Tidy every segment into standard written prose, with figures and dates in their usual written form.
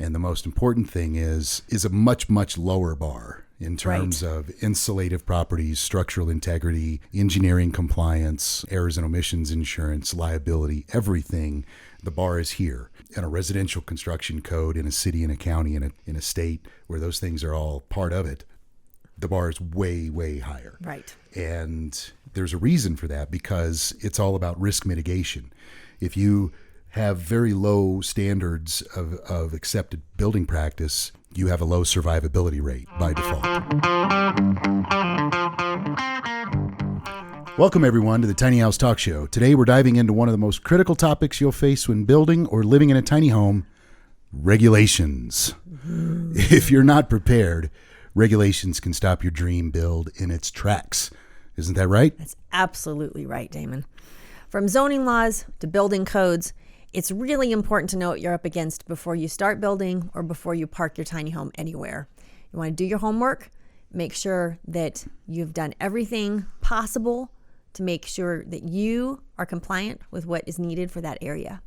And the most important thing is a much, much lower bar in terms of insulative properties, structural integrity, engineering compliance, errors and omissions insurance, liability, everything. The bar is here. In a residential construction code, in a city, in a county, in a state where those things are all part of it, the bar is way, way higher. Right. And there's a reason for that, because it's all about risk mitigation. If you have very low standards of accepted building practice, you have a low survivability rate by default. Welcome, everyone, to the Tiny House Talk Show. Today, we're diving into one of the most critical topics you'll face when building or living in a tiny home: regulations. If you're not prepared, regulations can stop your dream build in its tracks. Isn't that right? That's absolutely right, Damon. From zoning laws to building codes, it's really important to know what you're up against before you start building or before you park your tiny home anywhere. You want to do your homework, make sure that you've done everything possible to make sure that you are compliant with what is needed for that area.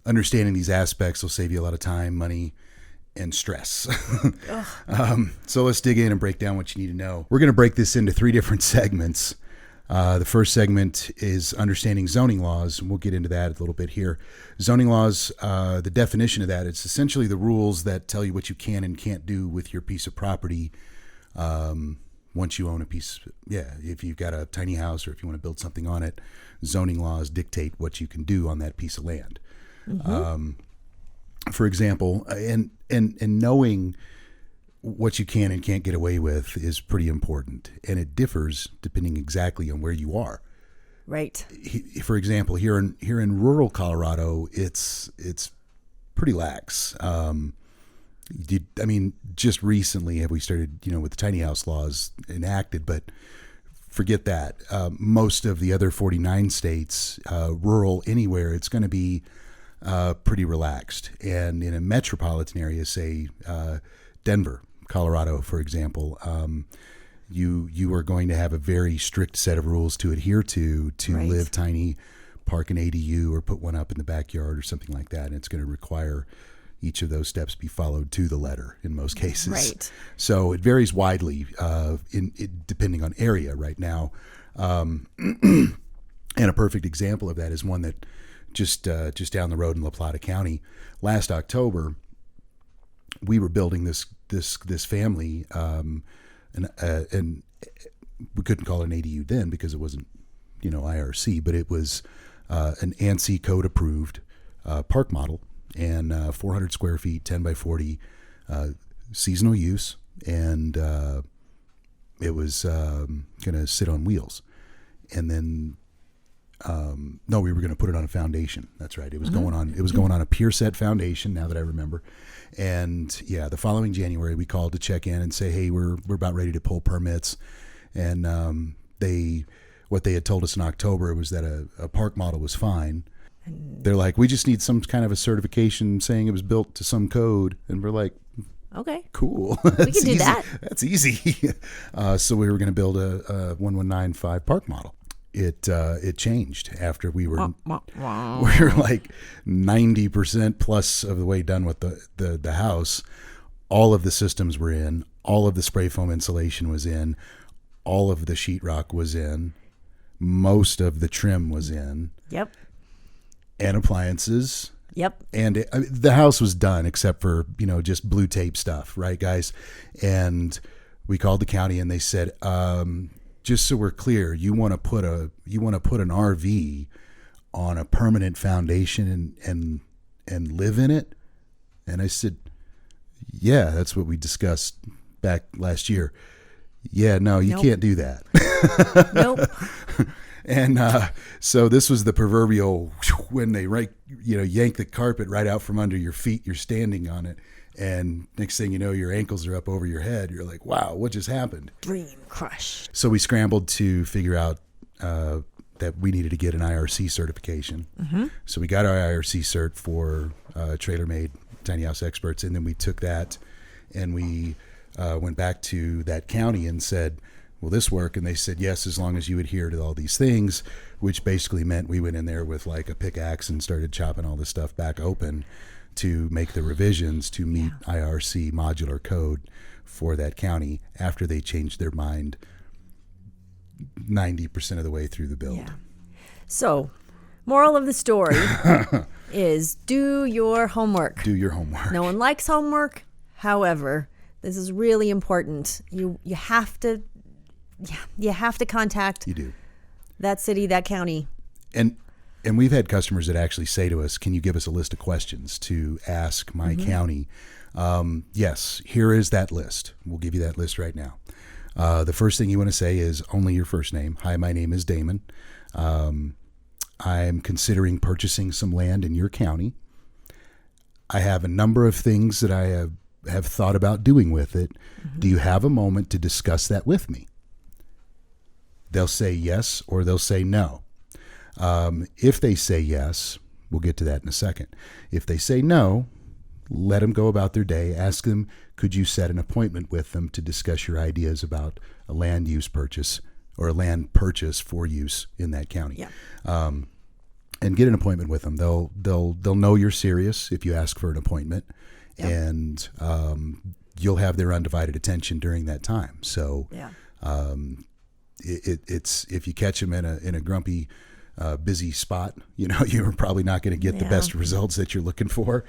Understanding these aspects will save you a lot of time, money, and stress. So let's dig in and break down what you need to know. We're going to break this into 3 different segments. The first segment is understanding zoning laws, and we'll get into that a little bit here. Zoning laws, the definition of that, it's essentially the rules that tell you what you can and can't do with your piece of property once you own a piece. If you've got a tiny house or if you want to build something on it, zoning laws dictate what you can do on that piece of land. Mm-hmm. For example, and knowing what you can and can't get away with is pretty important, and it differs depending exactly on where you are. Right. For example, here in rural Colorado, it's pretty lax. Just recently have we started, with the tiny house laws enacted, but forget that. Most of the other 49 states, rural anywhere, it's going to be pretty relaxed. And in a metropolitan area, say Denver, Colorado, for example, you are going to have a very strict set of rules to adhere to live tiny, park an ADU, or put one up in the backyard or something like that. And it's going to require each of those steps be followed to the letter in most cases. Right. So it varies widely depending on area right now. And a perfect example of that is one that just down the road in La Plata County. Last October, we were building this family, and we couldn't call it an ADU then because it wasn't, IRC, but it was an ANSI code approved park model, and 400 square feet, 10 by 40, seasonal use, and it was going to sit on wheels, and then. No, we were going to put it on a foundation. That's right. It was going on. It was going on a pier set foundation. Now that I remember, and the following January we called to check in and say, hey, we're about ready to pull permits, and what they had told us in October was that a park model was fine. They're like, we just need some kind of a certification saying it was built to some code, and we're like, okay, cool. We can do easy. that. That's easy. So we were going to build a 1195 park model. It changed after we were like 90% plus of the way done with the house. All of the systems were in, all of the spray foam insulation was in, all of the sheetrock was in, most of the trim was in. Yep. And appliances. Yep. And the house was done except for, just blue tape stuff, right, guys? And we called the county and they said, just so we're clear, you want to put an RV on a permanent foundation and live in it? And I said, yeah, that's what we discussed back last year. Yeah, no, you can't do that. Nope. And so this was the proverbial when they yank the carpet right out from under your feet. You're standing on it. And next thing you know, your ankles are up over your head. You're like, wow, what just happened? Dream crushed. So we scrambled to figure out that we needed to get an IRC certification. Mm-hmm. So we got our IRC cert for trailer-made tiny house experts. And then we took that and we went back to that county and said, will this work? And they said, yes, as long as you adhere to all these things, which basically meant we went in there with like a pickaxe and started chopping all this stuff back open to make the revisions to meet IRC modular code for that county after they changed their mind 90% of the way through the build. Yeah. So, moral of the story is do your homework. Do your homework. No one likes homework. However, this is really important. You have to contact You do. that city, that county. And we've had customers that actually say to us, can you give us a list of questions to ask my county? Yes, here is that list. We'll give you that list right now. The first thing you want to say is only your first name. Hi, my name is Damon. I'm considering purchasing some land in your county. I have a number of things that I have thought about doing with it. Do you have a moment to discuss that with me? They'll say yes or they'll say no. If they say yes, we'll get to that in a second. If they say no, let them go about their day. Ask them, could you set an appointment with them to discuss your ideas about a land use purchase or a land purchase for use in that county? Yeah. And get an appointment with them. They'll know you're serious if you ask for an appointment, and you'll have their undivided attention during that time. So, it's if you catch them in a grumpy, busy spot, you're probably not going to get the best results that you're looking for.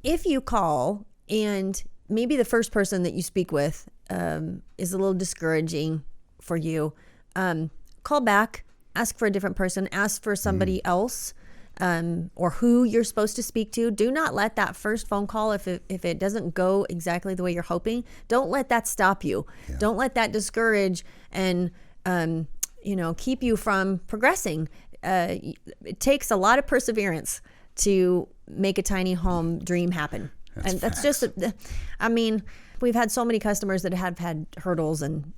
If you call and maybe the first person that you speak with is a little discouraging for you, call back, ask for a different person, ask for somebody else, or who you're supposed to speak to. Do not let that first phone call, if it doesn't go exactly the way you're hoping, don't let that stop you. Yeah. Don't let that discourage and keep you from progressing. It takes a lot of perseverance to make a tiny home dream happen. That's just, we've had so many customers that have had hurdles and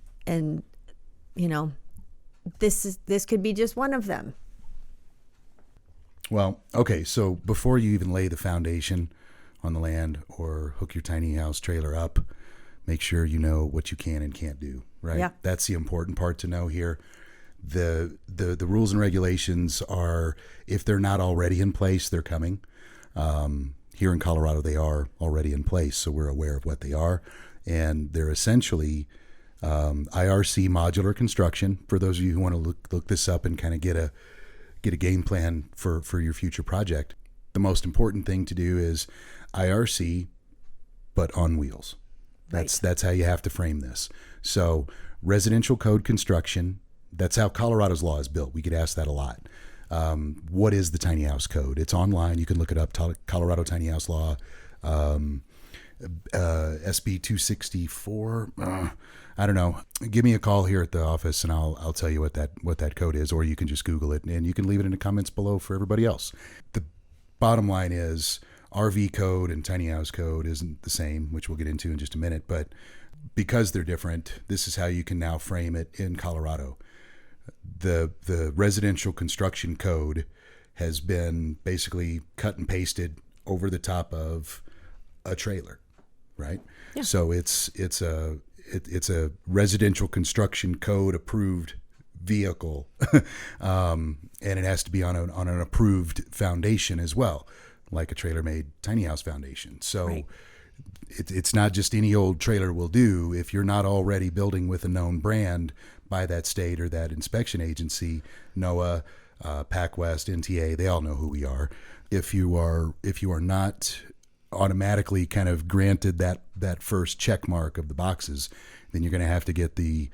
this could be just one of them. Well, okay. So before you even lay the foundation on the land or hook your tiny house trailer up, make sure you know what you can and can't do, right? Yeah. That's the important part to know here. The rules and regulations are, if they're not already in place, they're coming. Here in Colorado, they are already in place, so we're aware of what they are. And they're essentially IRC modular construction. For those of you who want to look this up and kind of get a game plan for your future project, the most important thing to do is IRC, but on wheels. That's how you have to frame this. So residential code construction, that's how Colorado's law is built. We get asked that a lot. What is the tiny house code? It's online. You can look it up, Colorado Tiny House Law, SB 264. I don't know. Give me a call here at the office and I'll tell you what that code is, or you can just Google it and you can leave it in the comments below for everybody else. The bottom line is RV code and tiny house code isn't the same, which we'll get into in just a minute, but because they're different, this is how you can now frame it in Colorado. The residential construction code has been basically cut and pasted over the top of a trailer, right? Yeah. So it's a residential construction code approved vehicle, and it has to be on an approved foundation as well, like a trailer-made tiny house foundation. So right. It's not just any old trailer will do. If you're not already building with a known brand by that state or that inspection agency, NOAA, PacWest, NTA, they all know who we are. If you are not automatically kind of granted that first check mark of the boxes, then you're going to have to get the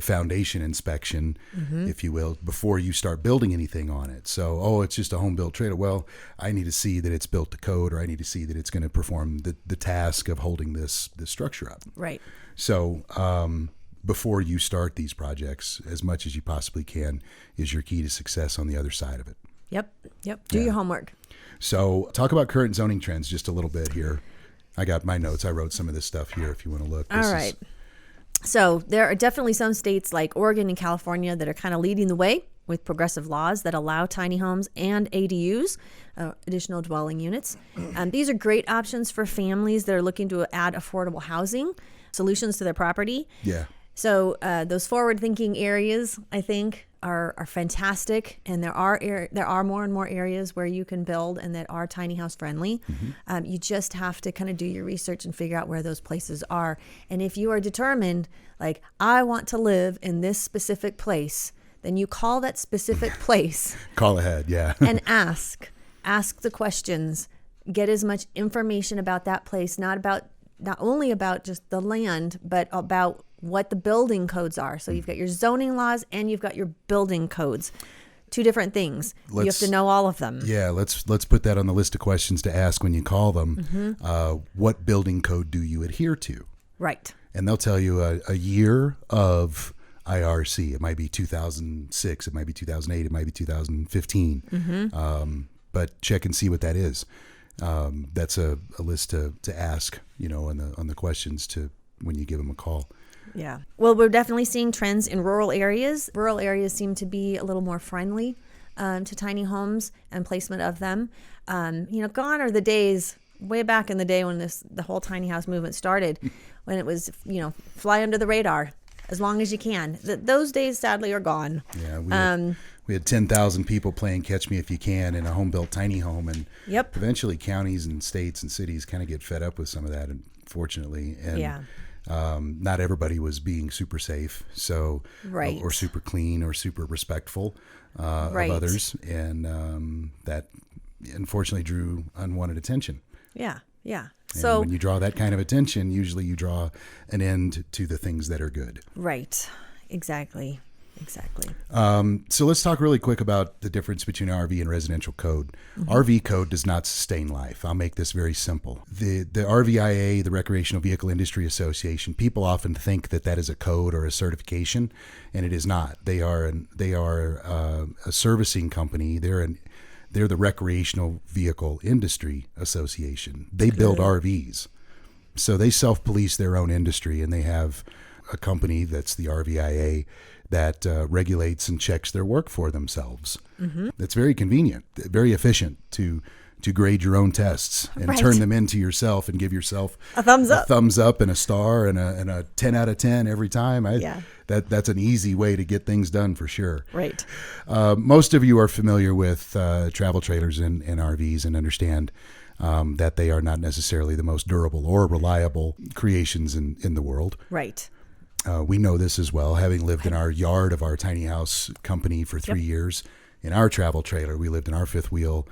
foundation inspection, if you will, before you start building anything on it. So, it's just a home built trailer. Well, I need to see that it's built to code, or I need to see that it's going to perform the task of holding this structure up. Right. So, before you start these projects, as much as you possibly can is your key to success on the other side of it. Yep. Do your homework. So talk about current zoning trends just a little bit here. I got my notes. I wrote some of this stuff here if you want to look. All right. So there are definitely some states like Oregon and California that are kind of leading the way with progressive laws that allow tiny homes and ADUs, additional dwelling units. These are great options for families that are looking to add affordable housing solutions to their property. Yeah. So those forward-thinking areas, I think, are fantastic, and there are more and more areas where you can build and that are tiny house friendly. You just have to kind of do your research and figure out where those places are. And if you are determined, like, I want to live in this specific place, then you call that specific place. Call ahead, yeah. And ask the questions. Get as much information about that place, not only about just the land, but about what the building codes are. So you've got your zoning laws and you've got your building codes. Two different things. You have to know all of them. Yeah, let's put that on the list of questions to ask when you call them. What building code do you adhere to? Right. And they'll tell you a year of IRC. It might be 2006, it might be 2008, it might be 2015. But check and see what that is. That's a list to ask, on the questions to when you give them a call. Yeah. Well, we're definitely seeing trends in rural areas. Rural areas seem to be a little more friendly to tiny homes and placement of them. Gone are the days way back in the day when the whole tiny house movement started, when it was, fly under the radar as long as you can. Those days sadly are gone. Yeah. We had 10,000 people playing Catch Me If You Can in a home-built tiny home, and eventually counties and states and cities kind of get fed up with some of that, unfortunately. And not everybody was being super safe, or super clean or super respectful of others, and that unfortunately drew unwanted attention. Yeah. And So when you draw that kind of attention, usually you draw an end to the things that are good. Right. Exactly. So let's talk really quick about the difference between RV and residential code. RV code does not sustain life. I'll make this very simple. The RVIA, the Recreational Vehicle Industry Association, people often think that is a code or a certification, and it is not. They are a servicing company. They're the Recreational Vehicle Industry Association. They build RVs. So they self-police their own industry, and they have a company that's the RVIA that regulates and checks their work for themselves. It's very convenient, very efficient to grade your own tests and turn them into yourself and give yourself a thumbs up and a star and a 10 out of 10 every time. That's an easy way to get things done for sure. Right. Most of you are familiar with travel trailers and RVs and understand that they are not necessarily the most durable or reliable creations in the world. Right. We know this as well, having lived in our yard of our tiny house company for 3 years. In our travel trailer, we lived in our fifth wheel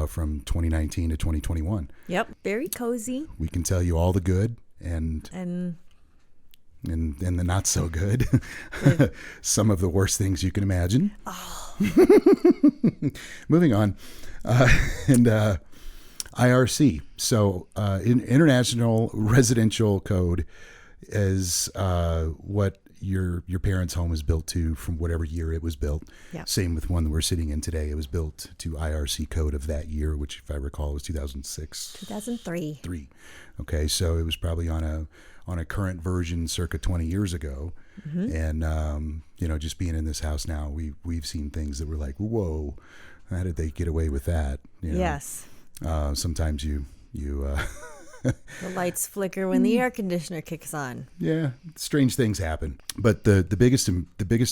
from 2019 to 2021. Yep, very cozy. We can tell you all the good and the not so good. Some of the worst things you can imagine. Oh. Moving on. IRC. So International Residential Code is what your parents' home is built to from whatever year it was built. Yep. Same with one that we're sitting in today. It was built to IRC code of that year, which, if I recall, was 2006. 2003. Okay, so it was probably on a current version circa 20 years ago. And just being in this house now, we've seen things that were like, whoa, how did they get away with that? Yes. Sometimes you the lights flicker when the air conditioner kicks on. Yeah, strange things happen. But the biggest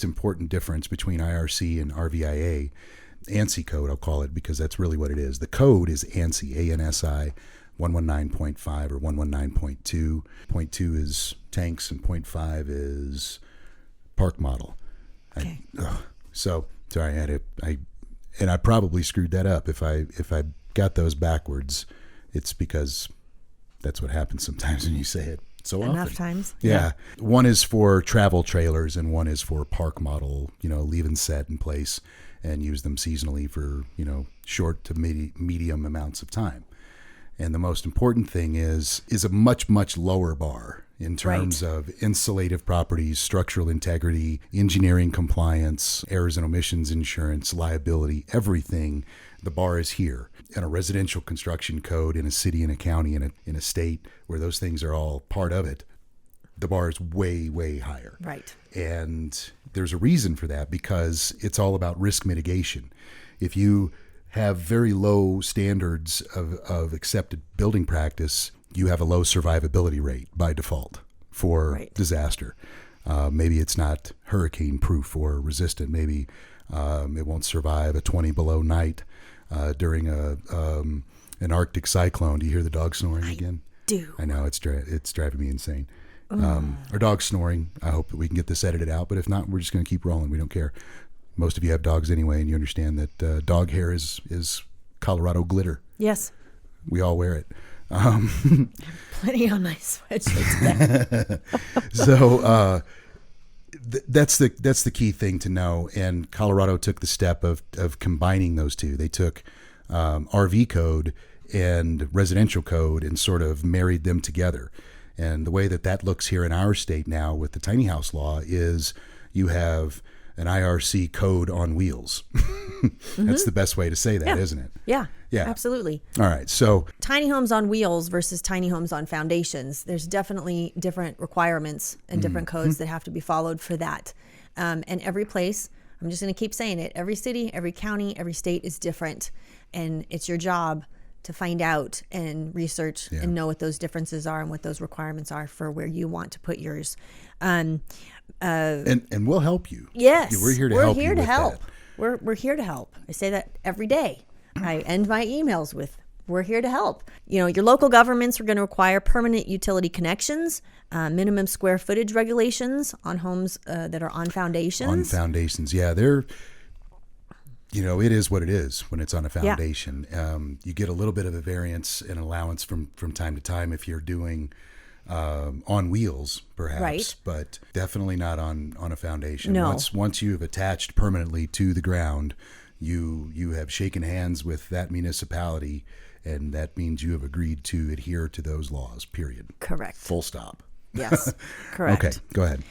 important difference between IRC and RVIA, ANSI code, I'll call it, because that's really what it is. The code is ANSI, ANSI 119.5 or 119.2. 0.2 is tanks and 0.5 is park model. Okay. Sorry, I probably screwed that up. If I got those backwards, it's because that's what happens sometimes when you say it so often. Enough times. Yeah. One is for travel trailers and one is for park model, leave and set in place and use them seasonally for, short to medium amounts of time. And the most important thing is a much, much lower bar in terms of insulative properties, structural integrity, engineering compliance, errors and omissions insurance, liability, everything. The bar is here. In a residential construction code, in a city, in a county, in a state where those things are all part of it, the bar is way, way higher. Right. And there's a reason for that, because it's all about risk mitigation. If you have very low standards of accepted building practice, you have a low survivability rate by default for disaster. Maybe it's not hurricane proof or resistant. Maybe it won't survive a 20 below night during an Arctic cyclone. Do you hear the dog snoring again? Do. I know, it's driving me insane. Our dog's snoring. I hope that we can get this edited out, but if not, we're just going to keep rolling. We don't care. Most of you have dogs anyway, and you understand that dog hair is Colorado glitter. Yes. We all wear it. Plenty on my sweatshirt. So that's the key thing to know. And Colorado took the step of combining those two. They took RV code and residential code and sort of married them together. And the way that looks here in our state now with the tiny house law is you have an IRC code on wheels. That's the best way to say that, isn't it? Yeah. Yeah. Absolutely. All right. So tiny homes on wheels versus tiny homes on foundations. There's definitely different requirements and different codes that have to be followed for that. And every place, I'm just going to keep saying it, every city, every county, every state is different. And it's your job to find out and research and know what those differences are and what those requirements are for where you want to put yours. And we'll help you. Yes. We're here to help you with that. We're here to help. I say that every day. I end my emails with, we're here to help. Your local governments are going to require permanent utility connections, minimum square footage regulations on homes that are on foundations. On foundations, yeah. They're, it is what it is when it's on a foundation. Yeah. You get a little bit of a variance and allowance from time to time if you're doing on wheels, perhaps, right. But definitely not on a foundation. No. Once you've attached permanently to the ground, you have shaken hands with that municipality, and that means you have agreed to adhere to those laws, period. Correct. Full stop. Yes, correct. Okay, go ahead.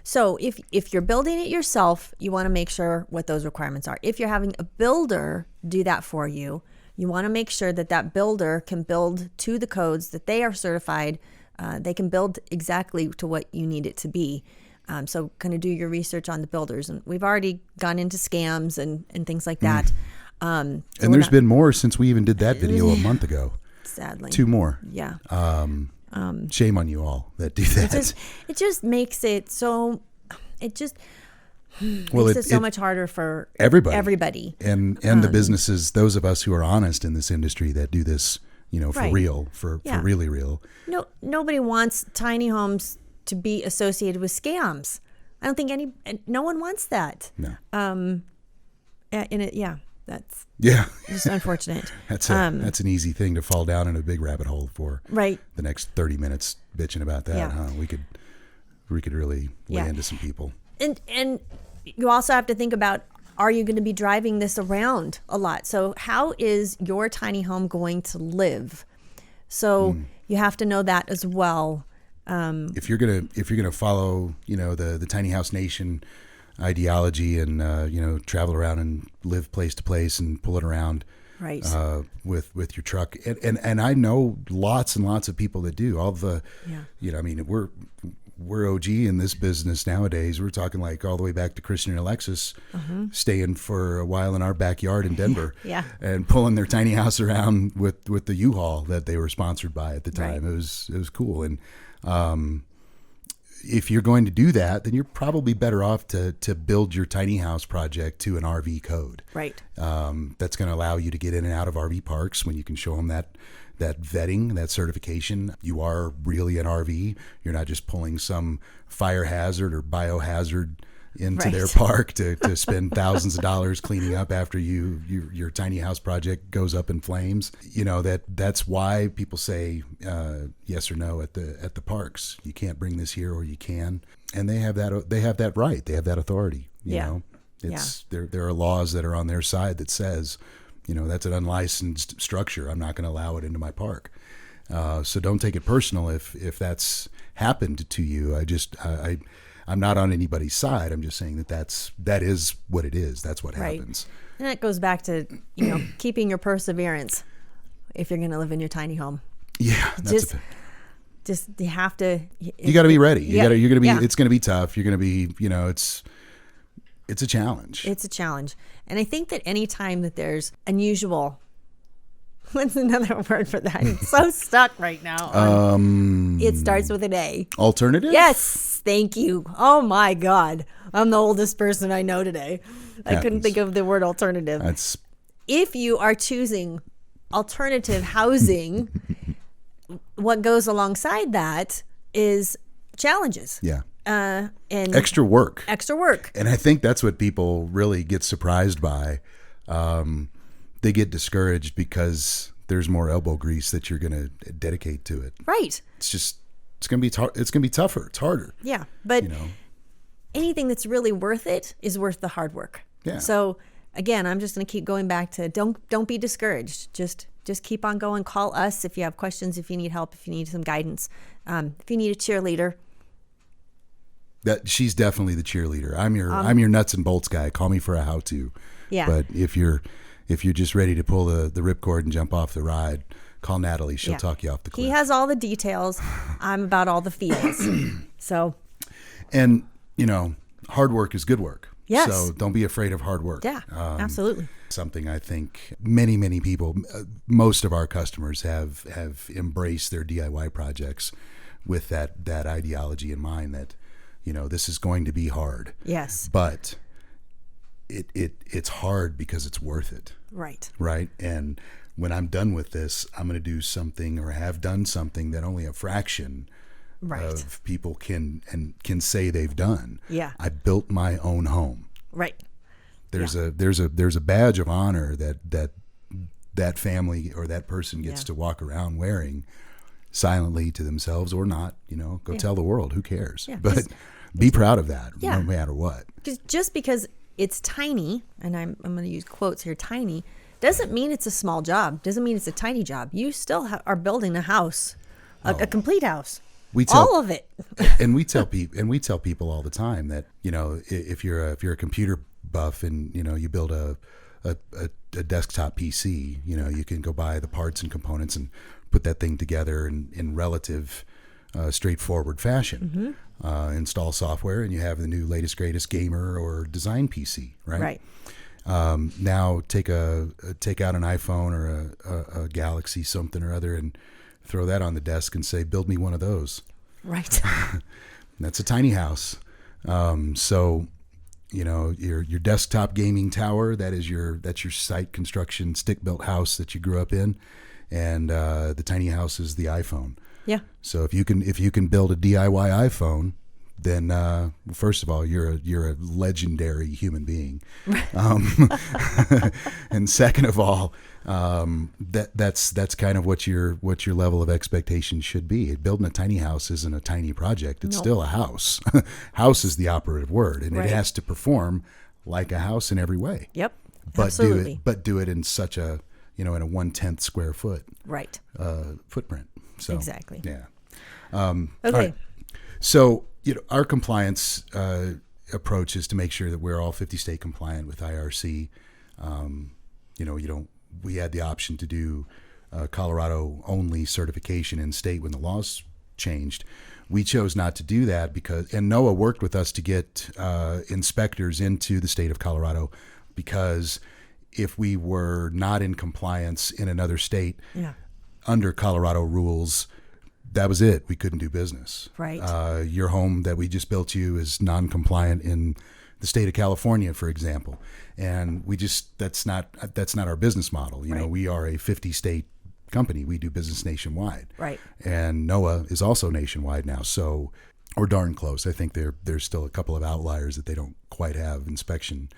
So if you're building it yourself, you want to make sure what those requirements are. If you're having a builder do that for you, you want to make sure that builder can build to the codes, that they are certified. They can build exactly to what you need it to be. So kind of do your research on the builders. And we've already gone into scams and things like that. So and there's been more since we even did that video a month ago. Sadly. 2 more. Yeah. Shame on you all that do that. It just makes it so, makes it so much harder for everybody. And the businesses, those of us who are honest in this industry that do this, for right. real, for really real. No, nobody wants tiny homes to be associated with scams. I don't think no one wants that. No. That's yeah. just unfortunate. That's an easy thing to fall down in a big rabbit hole for. Right. The next 30 minutes bitching about that, huh? We could really lay into some people. And you also have to think about, are you going to be driving this around a lot? So how is your tiny home going to live? So you have to know that as well. If you're gonna follow, the tiny house nation ideology and travel around and live place to place and pull it around, right? With your truck, and I know lots and lots of people that do. We're OG in this business nowadays. We're talking like all the way back to Christian and Alexis staying for a while in our backyard in Denver, and pulling their tiny house around with the U-Haul that they were sponsored by at the time. Right. It was cool. And if you're going to do that, then you're probably better off to build your tiny house project to an RV code. Right. That's going to allow you to get in and out of RV parks when you can show them that vetting, that certification. You are really an RV. You're not just pulling some fire hazard or biohazard into their park to spend thousands of dollars cleaning up after your tiny house project goes up in flames. That's why people say yes or no at the parks. You can't bring this here, or you can, and they have that right. They have that authority. You know, there are laws that are on their side that says, that's an unlicensed structure. I'm not going to allow it into my park. So don't take it personal if that's happened to you. I'm not on anybody's side. I'm just saying that is what it is. That's what happens. And that goes back to, keeping your perseverance if you're going to live in your tiny home. Yeah. Just you have to. You got to be ready. You're going to be. Yeah. It's going to be tough. You're going to be. It's a challenge. It's a challenge, and I think that any time that there's unusual What's another word for that? I'm so stuck right now. It starts with an A. Alternative? Yes. Thank you. Oh my God. I'm the oldest person I know today. I couldn't think of the word alternative. That's If you are choosing alternative housing, what goes alongside that is challenges. yeah. And Extra work. extra work. And I think that's what people really get surprised by. They get discouraged because there's more elbow grease that you're going to dedicate to it. Right. It's going to be it's going to be tougher. It's harder. Yeah. But You know. anything that's really worth it is worth the hard work. Yeah. So again, I'm just going to keep going back to don't be discouraged. Just keep on going. Call us if you have questions, if you need help, if you need some guidance, if you need a cheerleader. That she's definitely the cheerleader. I'm your nuts and bolts guy. Call me for a how-to. Yeah. But if you're just ready to pull the ripcord and jump off the ride, call Natalie. She'll talk you off the cliff. He has all the details. I'm about all the feels. So. And hard work is good work. Yes. So don't be afraid of hard work. Yeah, absolutely. Something I think many people, most of our customers have embraced their DIY projects with that ideology in mind that, this is going to be hard. Yes. But it's hard because it's worth it. Right. Right. And when I'm done with this, I'm going to do something or have done something that only a fraction of people can say they've done. Yeah. I built my own home. Right. There's a badge of honor that family or that person gets to walk around wearing silently to themselves or not, go tell the world, who cares? Yeah, but be proud of that no matter what. Just because it's tiny, and I'm going to use quotes here, tiny, doesn't mean it's a small job. Doesn't mean it's a tiny job. You still are building a house, a complete house. All of it. And we tell people all the time that, if you're a computer buff and, you build a desktop PC, you can go buy the parts and components and put that thing together in relative straightforward fashion. Install software and you have the new latest greatest gamer or design PC, right? Right. Now take out an iPhone or a Galaxy something or other and throw that on the desk and say, build me one of those. Right. That's a tiny house. So, your desktop gaming tower, that's your site construction stick built house that you grew up in. And the tiny house is the iPhone. Yeah. So if you can build a DIY iPhone, then first of all, you're a legendary human being. And second of all, that's kind of what your level of expectation should be. Building a tiny house isn't a tiny project. It's still a house. House is the operative word, and it has to perform like a house in every way. Yep. But Absolutely. do it in such a in a 1/10 square foot footprint. So exactly. Yeah. Okay. All right. So our compliance approach is to make sure that we're all 50 state compliant with IRC. We had the option to do Colorado only certification in state when the laws changed. We chose not to do that and NOAA worked with us to get inspectors into the state of Colorado because if we were not in compliance in another state under Colorado rules, that was it. We couldn't do business. Right. Your home that we just built you is non-compliant in the state of California, for example, and that's not our business model. We are a 50-state company. We do business nationwide. Right. And NOAA is also nationwide now, so we're darn close. I think there's still a couple of outliers that they don't quite have inspection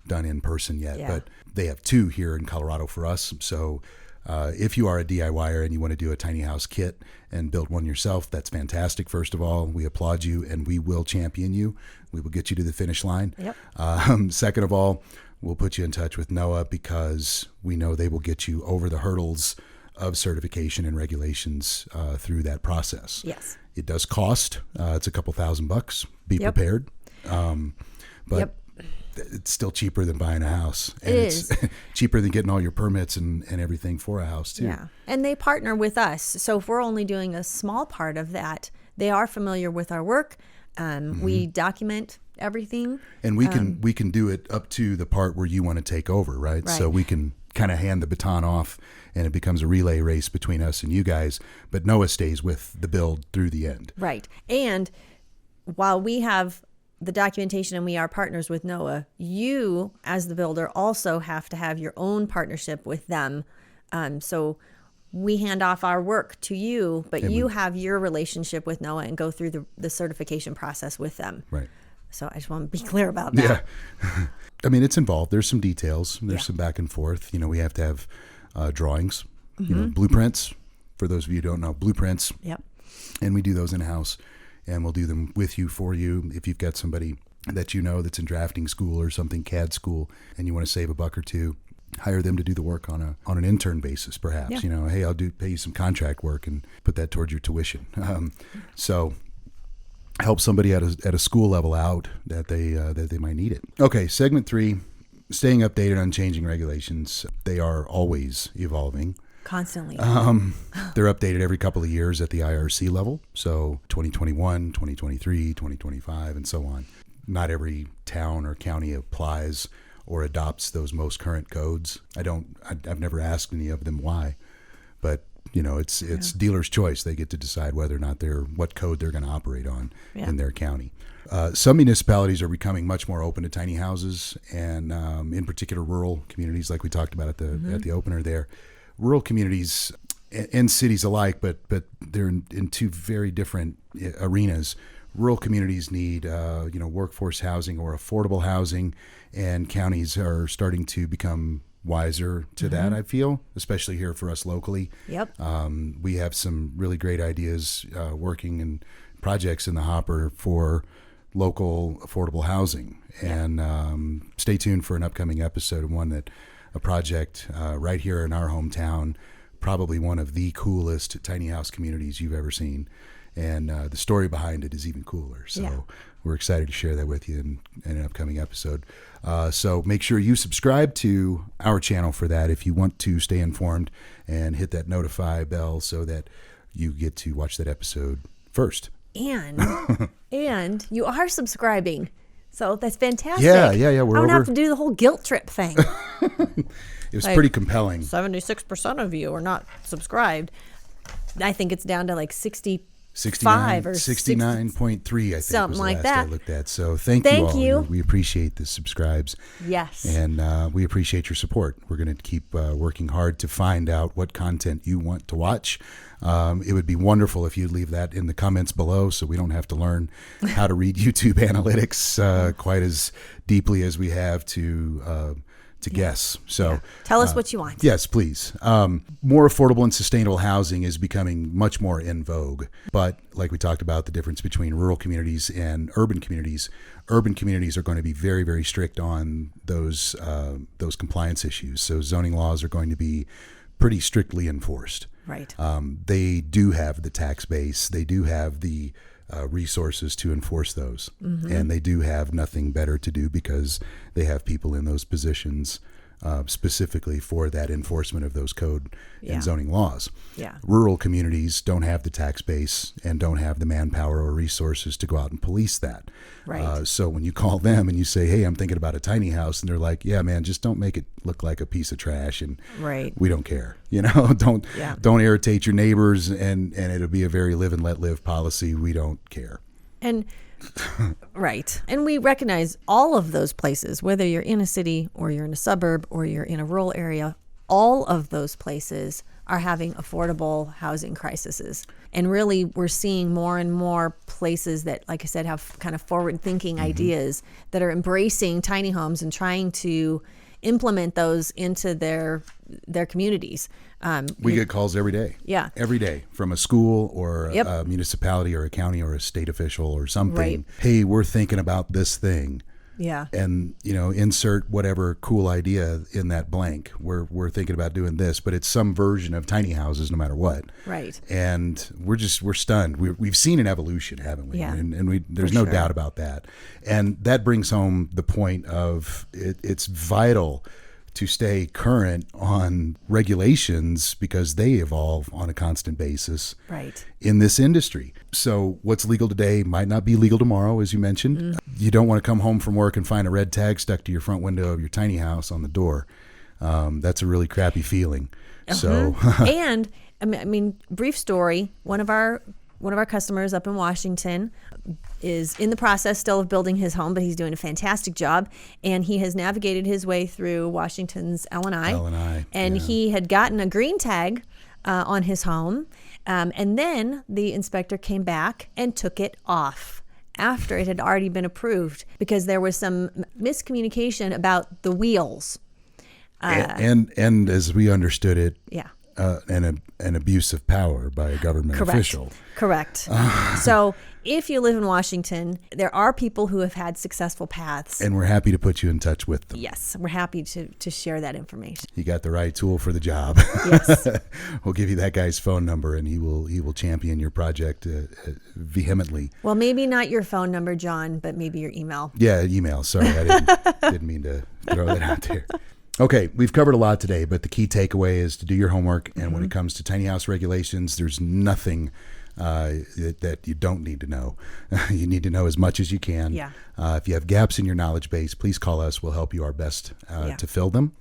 done in person yet, but they have 2 here in Colorado for us. So if you are a DIYer and you want to do a tiny house kit and build one yourself, that's fantastic. First of all, we applaud you and we will champion you. We will get you to the finish line. Yep. Second of all, we'll put you in touch with NOAA because we know they will get you over the hurdles of certification and regulations through that process. Yes. It does cost. It's a couple $1,000. Be prepared. But it's still cheaper than buying a house. And it's cheaper than getting all your permits and everything for a house too. Yeah. And they partner with us. So if we're only doing a small part of that, they are familiar with our work. We document everything. And we can do it up to the part where you want to take over, right? So we can kind of hand the baton off, and it becomes a relay race between us and you guys. But NOAA stays with the build through the end. Right. And while we have the documentation and we are partners with NOAA, you as the builder also have to have your own partnership with them. So we hand off our work to you, but you have your relationship with NOAA and go through the certification process with them. Right. So I just want to be clear about that. Yeah. I mean, it's involved. There's some details. There's some back and forth. We have to have drawings, blueprints. For those of you who don't know, blueprints. Yep. And we do those in-house, and we'll do them with you, for you. If you've got somebody that that's in drafting school or something, CAD school, and you want to save a buck or two, hire them to do the work on an intern basis, perhaps. Yeah. Hey, I'll pay you some contract work and put that towards your tuition. So help somebody at a school level out that they might need it. Okay, segment 3, staying updated on changing regulations. They are always evolving. Constantly. They're updated every couple of years at the IRC level. So 2021, 2023, 2025, and so on. Not every town or county applies or adopts those most current codes. I've never asked any of them why, but it's dealer's choice. They get to decide whether or not what code they're going to operate on in their county. Some municipalities are becoming much more open to tiny houses, and in particular rural communities, like we talked about at the opener there. Rural communities and cities alike, but they're in two very different arenas. Rural communities need workforce housing or affordable housing, and counties are starting to become wiser to that, I feel, especially here for us locally. Yep. We have some really great ideas working in projects in the hopper for local affordable housing. And stay tuned for an upcoming episode of a project right here in our hometown, probably one of the coolest tiny house communities you've ever seen. And the story behind it is even cooler. So we're excited to share that with you in an upcoming episode. So make sure you subscribe to our channel for that if you want to stay informed, and hit that notify bell so that you get to watch that episode first. And you are subscribing. So that's fantastic. Yeah. I don't have to do the whole guilt trip thing. It was pretty compelling. 76% of you are not subscribed. I think it's down to like 65 or 69.3, I think, something was the like last that. I looked at. So thank you all. We appreciate the subscribes. Yes. And we appreciate your support. We're going to keep working hard to find out what content you want to watch. It would be wonderful if you'd leave that in the comments below, so we don't have to learn how to read YouTube analytics quite as deeply as we have to guess. So tell us what you want. Yes, please. More affordable and sustainable housing is becoming much more in vogue. But like we talked about, the difference between rural communities and urban communities are going to be very, very strict on those compliance issues. So zoning laws are going to be pretty strictly enforced. Right. They do have the tax base. They do have the resources to enforce those. And they do have nothing better to do because they have people in those positions specifically for that enforcement of those code and zoning laws. Yeah. Rural communities don't have the tax base and don't have the manpower or resources to go out and police that. Right. So when you call them and you say, hey, I'm thinking about a tiny house, and they're like, yeah, man, just don't make it look like a piece of trash, and we don't care. Don't irritate your neighbors, and it'll be a very live and let live policy. We don't care. And right. And we recognize all of those places, whether you're in a city or you're in a suburb or you're in a rural area, all of those places are having affordable housing crises. And really, we're seeing more and more places that, like I said, have kind of forward-thinking ideas that are embracing tiny homes and trying to implement those into their communities. We get calls every day. Yeah. Every day from a school or a municipality or a county or a state official or something. Right. Hey, we're thinking about this thing. Yeah. And, insert whatever cool idea in that blank. We're thinking about doing this, but it's some version of tiny houses no matter what. Right. And we're stunned. We've seen an evolution, haven't we? Yeah. And there's no doubt about that. And that brings home the point of it's vital to stay current on regulations because they evolve on a constant basis in this industry. So what's legal today might not be legal tomorrow, as you mentioned. You don't want to come home from work and find a red tag stuck to your front window of your tiny house on the door. that's a really crappy feeling. So, And I mean, brief story. One of our customers up in Washington is in the process still of building his home, but he's doing a fantastic job. And he has navigated his way through Washington's L&I. And he had gotten a green tag on his home. And then the inspector came back and took it off after it had already been approved because there was some miscommunication about the wheels. And as we understood it, Yeah. an abuse of power by a government official. Correct. So if you live in Washington, there are people who have had successful paths. And we're happy to put you in touch with them. Yes, we're happy to share that information. You got the right tool for the job. Yes. We'll give you that guy's phone number, and he will champion your project vehemently. Well, maybe not your phone number, John, but maybe your email. Yeah, email. Sorry, I didn't mean to throw that out there. Okay, we've covered a lot today, but the key takeaway is to do your homework. And when it comes to tiny house regulations, there's nothing that you don't need to know. You need to know as much as you can. Yeah. If you have gaps in your knowledge base, please call us. We'll help you our best to fill them.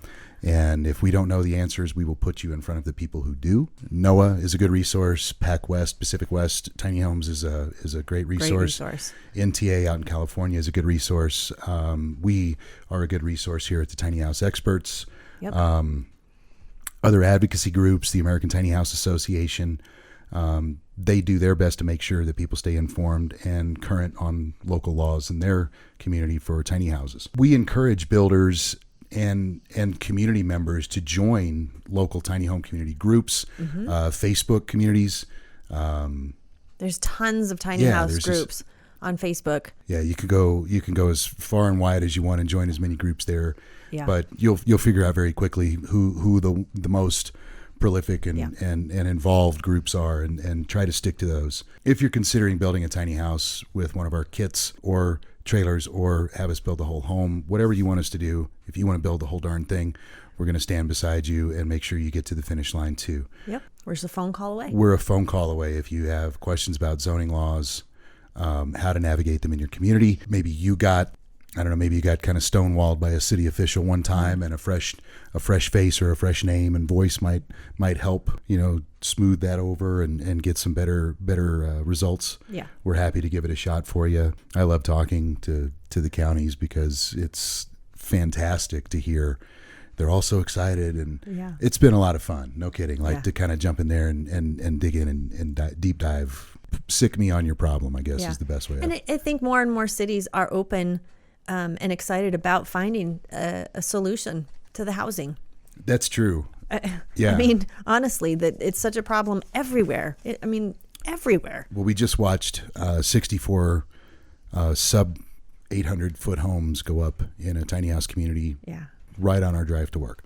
And if we don't know the answers, we will put you in front of the people who do. NOAA is a good resource. PAC West, Pacific West, Tiny Homes is a great resource. NTA out in California is a good resource. We are a good resource here at the Tiny House Experts. Yep. Other advocacy groups, the American Tiny House Association, they do their best to make sure that people stay informed and current on local laws in their community for tiny houses. We encourage builders and community members to join local tiny home community groups, Facebook communities. There's tons of tiny house groups on Facebook. Yeah, you can go as far and wide as you want and join as many groups there. Yeah. But you'll figure out very quickly who the most prolific and involved groups are, and try to stick to those. If you're considering building a tiny house with one of our kits or trailers, or have us build the whole home, whatever you want us to do, if you want to build the whole darn thing, we're going to stand beside you and make sure you get to the finish line too. Yep. We're just a phone call away. We're a phone call away. If you have questions about zoning laws, how to navigate them in your community, maybe you got kind of stonewalled by a city official one time, and a fresh face or a fresh name and voice might help, smooth that over and get some better results. Yeah. We're happy to give it a shot for you. I love talking to the counties because it's fantastic to hear. They're all so excited, and it's been a lot of fun. No kidding. To kind of jump in there and dig in and deep dive. Sick me on your problem, I guess, is the best way. And I think more and more cities are open and excited about finding a solution to the housing. That's true. Yeah. I mean, honestly, that it's such a problem everywhere. Everywhere. Well, we just watched 64 sub 800-foot homes go up in a tiny house community right on our drive to work.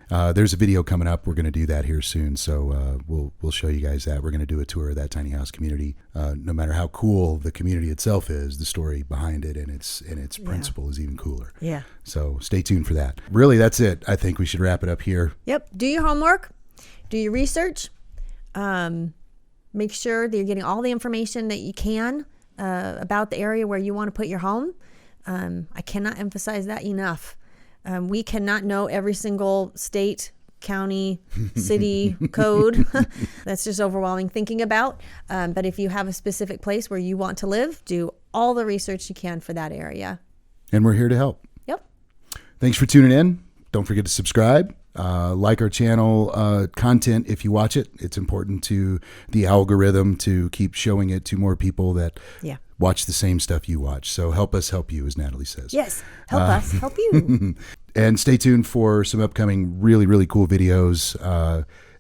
There's a video coming up. We're going to do that here soon, so we'll show you guys that. We're going to do a tour of that tiny house community. No matter how cool the community itself is, the story behind it and its principle is even cooler. Yeah. So stay tuned for that. Really, that's it. I think we should wrap it up here. Yep. Do your homework. Do your research. Make sure that you're getting all the information that you can about the area where you want to put your home. I cannot emphasize that enough. We cannot know every single state, county, city code. That's just overwhelming thinking about. But if you have a specific place where you want to live, do all the research you can for that area. And we're here to help. Yep. Thanks for tuning in. Don't forget to subscribe. Like our channel content if you watch it. It's important to the algorithm to keep showing it to more people that watch the same stuff you watch. So help us help you, as Natalie says. Yes, help us help you. And stay tuned for some upcoming really, really cool videos.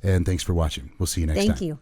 And thanks for watching. We'll see you next time. Thank you.